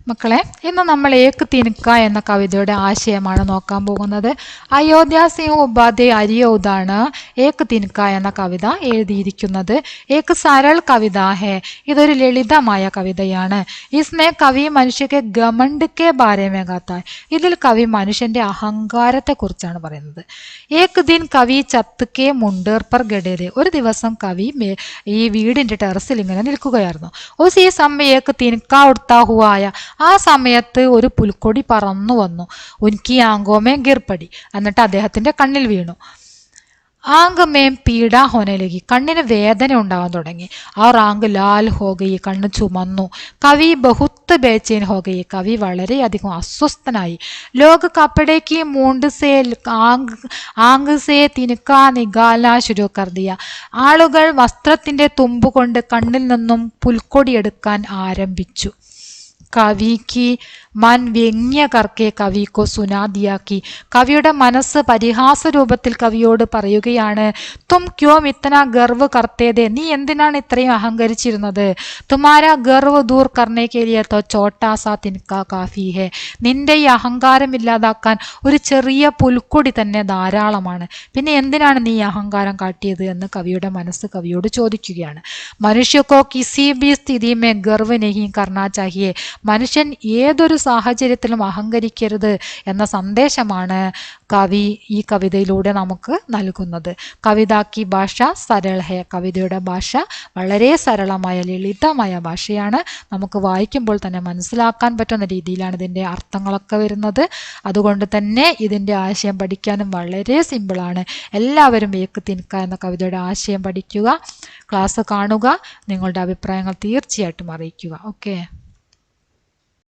മക്കളെ, ഇന്ന് നമ്മൾ ഏക് തിൻക എന്ന കവിതയുടെ ആശയമാണ് നോക്കാൻ പോകുന്നത്. അയോധ്യ സിംഹ ഉപാധ്യായ അരിയൗതാണ് ഏക് തിൻക എന്ന കവിത എഴുതിയിരിക്കുന്നത്. ഏക് സരൾ കവിത ഹെ, ഇതൊരു ലളിതമായ കവിതയാണ്. ഇസ്മേ കവി മനുഷ്യക്ക് ഗമണ്ട് കെ ബാരെ മേ ഗാത്ത ഹെ, ഇതിൽ കവി മനുഷ്യന്റെ അഹങ്കാരത്തെ കുറിച്ചാണ് പറയുന്നത്. ഏക് ദിൻ കവി ചത്ത് കെ മുണ്ടേർ പർ ഗഡേരെ, ഒരു ദിവസം കവി ഈ വീടിന്റെ ടെറസിൽ ഇങ്ങനെ നിൽക്കുകയായിരുന്നു. ഉസി സമയം ഏക് തിൻക ഉഡ്താ ഹുവായ, ആ സമയത്ത് ഒരു പുൽക്കൊടി പറന്നു വന്നു. ഉൻകി ആങ്കോമേ ഗിർപടി, എന്നിട്ട് അദ്ദേഹത്തിന്റെ കണ്ണിൽ വീണു. ആങ്കമേം പീഡ ഹോനലകി, കണ്ണിന് വേദന ഉണ്ടാവാൻ തുടങ്ങി. ആ റാങ്ക് ലാൽ ഹോഗയി, കണ്ണ് ചുമന്നു. കവി ബഹുത്ത് ബേച്ചേൻ ഹോഗയി, കവി വളരെയധികം അസ്വസ്ഥനായി. ലോക കപ്പടേക്ക് മൂണ്ട് സേ ആങ്ക് സേ തിനുക്ക നിഗാല ശുരു കർദിയ, ആളുകൾ വസ്ത്രത്തിന്റെ തുമ്പ് കൊണ്ട് കണ്ണിൽ നിന്നും പുൽക്കൊടി എടുക്കാൻ ആരംഭിച്ചു. കവിക്ക് മൻ വ്യംഗ്യ കർക്കെ കവിക്കോ സുനാദിയാക്കി, കവിയുടെ മനസ്സ് പരിഹാസ രൂപത്തിൽ കവിയോട് പറയുകയാണ്. തും ക്യോം ഇത്തന ഗർവ് കർത്തേതെ, നീ എന്തിനാണ് ഇത്രയും അഹങ്കരിച്ചിരുന്നത്? തുമാരാ ഗർവ് ദൂർ കർണേ കെ ലിയെ തോ ചോട്ടാ സാ തിൻക കാഫി ഹെ, നിന്റെ ഈ അഹങ്കാരം ഇല്ലാതാക്കാൻ ഒരു ചെറിയ പുൽക്കൊടി തന്നെ ധാരാളമാണ്. പിന്നെ എന്തിനാണ് നീ അഹങ്കാരം കാട്ടിയത് എന്ന് കവിയുടെ മനസ്സ് കവിയോട് ചോദിക്കുകയാണ്. മനുഷ്യക്കോ കിസി ബി സ്ഥിതി മേ ഗർവ് നഹി കർണാ ചാഹിയെ, മനുഷ്യൻ ഏതൊരു സാഹചര്യത്തിലും അഹങ്കരിക്കരുത് എന്ന സന്ദേശമാണ് കവി ഈ കവിതയിലൂടെ നമുക്ക് നൽകുന്നത്. കവിതാക്കി ഭാഷ സരൾ ഹെ, കവിതയുടെ ഭാഷ വളരെ സരളമായ ലളിതമായ ഭാഷയാണ്. നമുക്ക് വായിക്കുമ്പോൾ തന്നെ മനസ്സിലാക്കാൻ പറ്റുന്ന രീതിയിലാണ് ഇതിൻ്റെ അർത്ഥങ്ങളൊക്കെ വരുന്നത്. അതുകൊണ്ട് തന്നെ ഇതിൻ്റെ ആശയം പഠിക്കാനും വളരെ സിമ്പിളാണ്. എല്ലാവരും ഏക് തിൻക എന്ന കവിതയുടെ ആശയം പഠിക്കുക, ക്ലാസ് കാണുക, നിങ്ങളുടെ അഭിപ്രായങ്ങൾ തീർച്ചയായിട്ടും അറിയിക്കുക. ഓക്കെ.